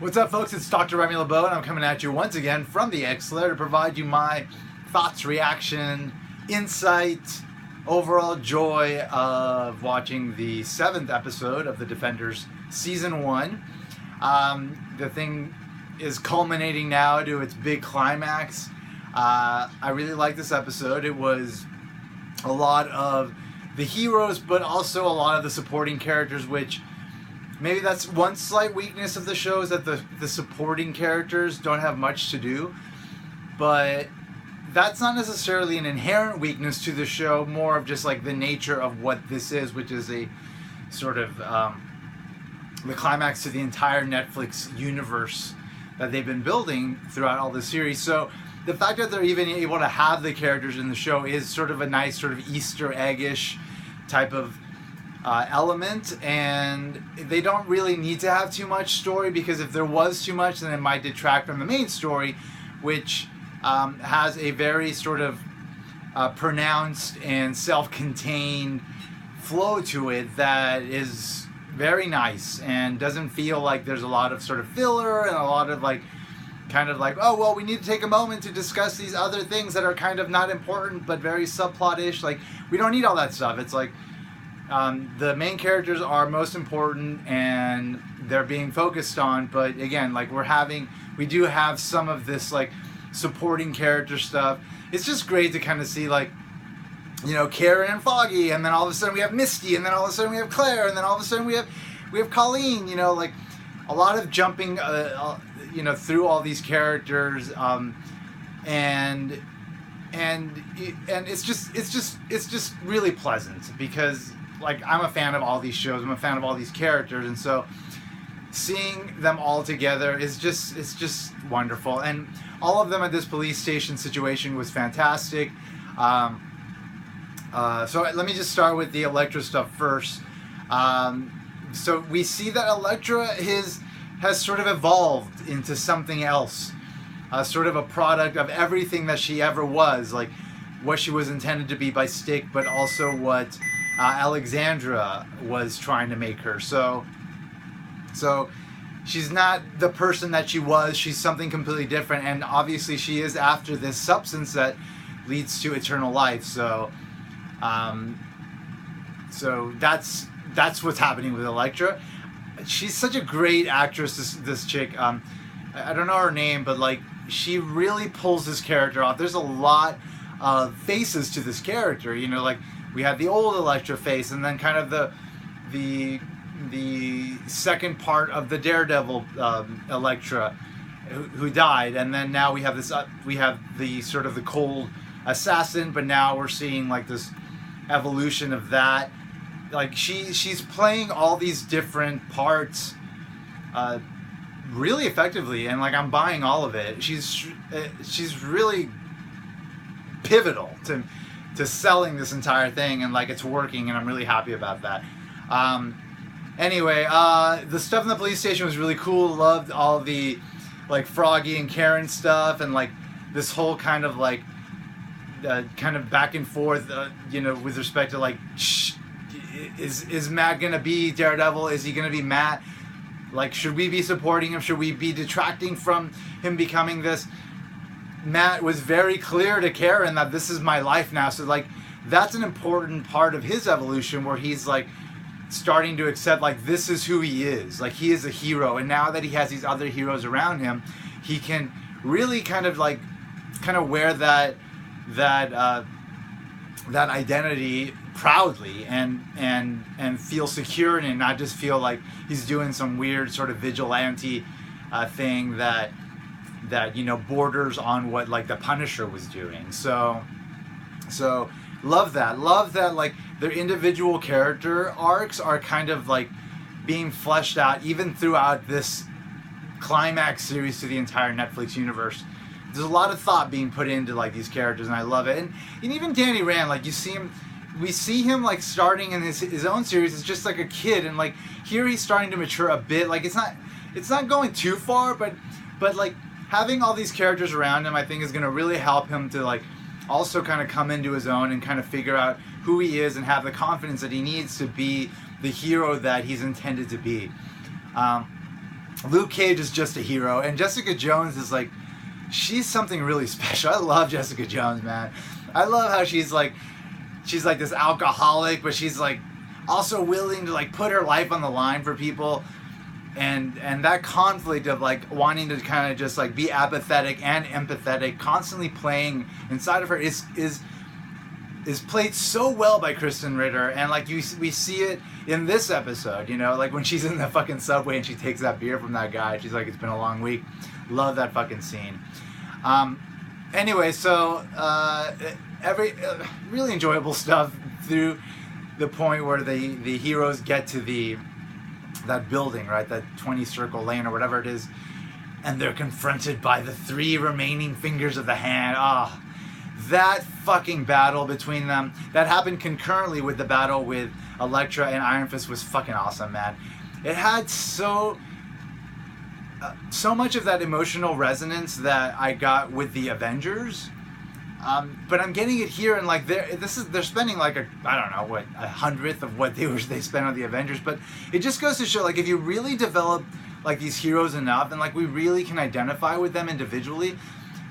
What's up, folks? It's Dr. Remy LeBeau, and I'm coming at you once again from the X-Layer to provide you my thoughts, reaction, insight, overall joy of watching the 7th episode of The Defenders Season 1. The thing is culminating now to its big climax. I really like this episode. It was a lot of the heroes, but also a lot of the supporting characters, which maybe that's one slight weakness of the show, is that the supporting characters don't have much to do. But that's not necessarily an inherent weakness to the show, more of just like the nature of what this is, which is a sort of the climax to the entire Netflix universe that they've been building throughout all the series. So the fact that they're even able to have the characters in the show is sort of a nice sort of Easter egg-ish type of element, and they don't really need to have too much story, because if there was too much, then it might detract from the main story, which has a very sort of pronounced and self-contained flow to it that is very nice and doesn't feel like there's a lot of sort of filler and a lot of like kind of like, oh well, we need to take a moment to discuss these other things that are kind of not important but very subplot-ish. Like, we don't need all that stuff. It's like the main characters are most important and they're being focused on, but again, like we do have some of this like supporting character stuff. It's just great to kind of see, like, you know, Karen and Foggy, and then all of a sudden we have Misty, and then all of a sudden we have Claire, and then all of a sudden we have Colleen. You know, like a lot of jumping you know, through all these characters, and it's just really pleasant, because like I'm a fan of all these shows, I'm a fan of all these characters, and so seeing them all together is just wonderful. And all of them at this police station situation was fantastic. So let me just start with the Elektra stuff first. So we see that Elektra has sort of evolved into something else, sort of a product of everything that she ever was, like what she was intended to be by Stick, but also what Alexandra was trying to make her. So she's not the person that she was. She's something completely different, and obviously she is after this substance that leads to eternal life. So that's what's happening with Elektra. She's such a great actress, this chick. I don't know her name, but like she really pulls this character off. There's a lot of faces to this character, you know, like we have the old Elektra face, and then kind of the second part of the Daredevil Elektra who died, and then now we have this we have the sort of the cold assassin, but now we're seeing like this evolution of that. Like she's playing all these different parts really effectively, and like I'm buying all of it. She's really pivotal to selling this entire thing, and like it's working, and I'm really happy about that. Anyway, the stuff in the police station was really cool. Loved all the like Froggy and Karen stuff, and like this whole kind of like kind of back and forth, you know, with respect to like, is Matt gonna be Daredevil? Is he gonna be Matt? Like, should we be supporting him? Should we be detracting from him becoming this? Matt was very clear to Karen that this is my life now. So like, that's an important part of his evolution, where he's like starting to accept like this is who he is. Like, he is a hero, and now that he has these other heroes around him, he can really kind of wear that identity proudly and feel secure in it, and not just feel like he's doing some weird sort of vigilante thing that you know borders on what like the Punisher was doing. So love that like their individual character arcs are kind of like being fleshed out even throughout this climax series to the entire Netflix universe. There's a lot of thought being put into like these characters, and I love it. And even Danny Rand, like we see him like starting in his own series as just like a kid, and like here he's starting to mature a bit. Like it's not going too far, but like having all these characters around him, I think is going to really help him to like also kind of come into his own and kind of figure out who he is and have the confidence that he needs to be the hero that he's intended to be. Luke Cage is just a hero, and Jessica Jones is like, she's something really special. I love Jessica Jones, man. I love how she's like this alcoholic, but she's like also willing to like put her life on the line for people, and that conflict of like wanting to kind of just like be apathetic and empathetic, constantly playing inside of her is played so well by Kristen Ritter. And like we see it in this episode, you know, like when she's in the fucking subway and she takes that beer from that guy, she's like, it's been a long week. Love that fucking scene. Anyway, so really enjoyable stuff through the point where the heroes get to that building, right, that 20 circle lane or whatever it is, and they're confronted by the 3 remaining fingers of the hand. That fucking battle between them that happened concurrently with the battle with Elektra and Iron Fist was fucking awesome, man. It had so much of that emotional resonance that I got with the Avengers, but I'm getting it here, and like they're spending like a 100th of what they spent on the Avengers. But it just goes to show, like, if you really develop like these heroes enough, and like we really can identify with them individually,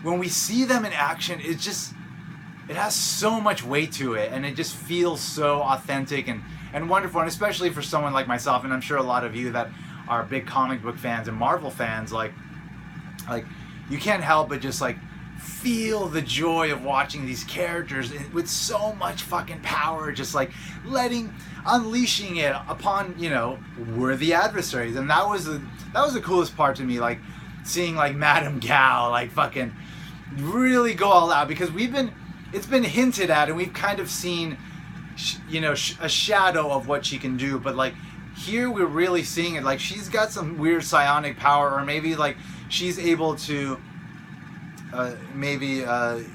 when we see them in action, it has so much weight to it, and it just feels so authentic and wonderful. And especially for someone like myself, and I'm sure a lot of you that are big comic book fans and Marvel fans, like you can't help but just like feel the joy of watching these characters with so much fucking power, just like unleashing it upon, you know, worthy adversaries. And that was the coolest part to me, like seeing like Madame Gao like fucking really go all out, because it's been hinted at and we've kind of seen a shadow of what she can do, but like here we're really seeing it. Like she's got some weird psionic power, or maybe like she's able to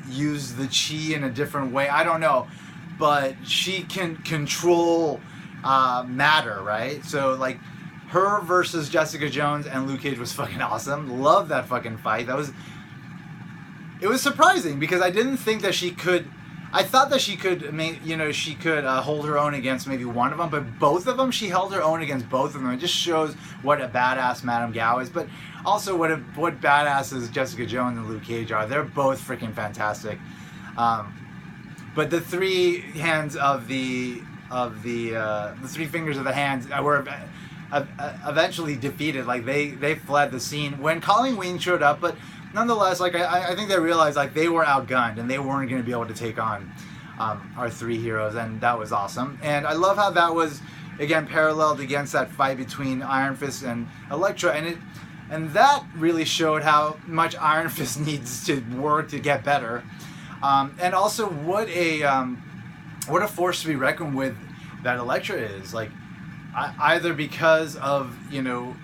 use the chi in a different way. I don't know, but she can control matter, right? So like her versus Jessica Jones and Luke Cage was fucking awesome. Love that fucking fight. It was surprising because I didn't think that she could. I thought that she could hold her own against maybe one of them, but both of them, she held her own against both of them. It just shows what a badass Madame Gao is, but also what badasses Jessica Jones and Luke Cage are. They're both freaking fantastic. But the 3 hands of the 3 fingers of the hands were eventually defeated. Like they fled the scene when Colleen Wing showed up, but nonetheless, like I think they realized like they were outgunned and they weren't going to be able to take on our 3 heroes, and that was awesome. And I love how that was again paralleled against that fight between Iron Fist and Elektra, and that really showed how much Iron Fist needs to work to get better, and also what a force to be reckoned with that Elektra is. Like either because of, you know,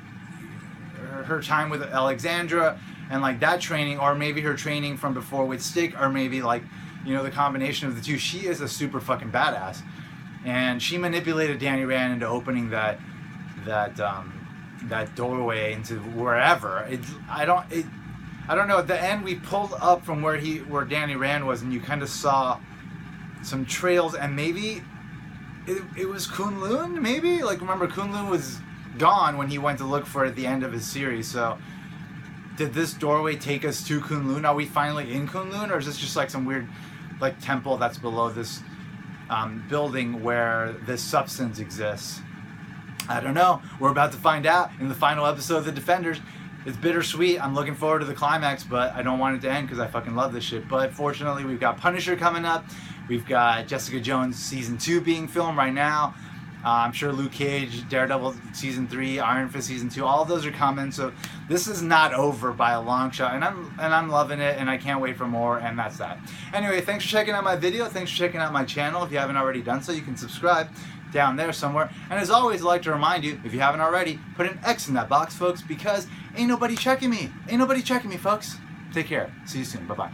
her time with Alexandra and like that training, or maybe her training from before with Stick, or maybe like, you know, the combination of the two. She is a super fucking badass, and she manipulated Danny Rand into opening that doorway into wherever. I don't know. At the end, we pulled up from where Danny Rand was, and you kind of saw some trails, and maybe it was Kunlun. Maybe, like, remember Kunlun was gone when he went to look for it at the end of his series. So did this doorway take us to Kunlun? Are we finally in Kunlun, or is this just like some weird like temple that's below this building where this substance exists? I don't know. We're about to find out in the final episode of The Defenders. It's bittersweet. I'm looking forward to the climax, but I don't want it to end because I fucking love this shit. But fortunately, we've got Punisher coming up. We've got Jessica Jones Season 2 being filmed right now. I'm sure Luke Cage, Daredevil Season 3, Iron Fist Season 2, all of those are coming. So this is not over by a long shot, and I'm loving it, and I can't wait for more, and that's that. Anyway, thanks for checking out my video. Thanks for checking out my channel. If you haven't already done so, you can subscribe down there somewhere. And as always, I'd like to remind you, if you haven't already, put an X in that box, folks, because ain't nobody checking me. Ain't nobody checking me, folks. Take care. See you soon. Bye-bye.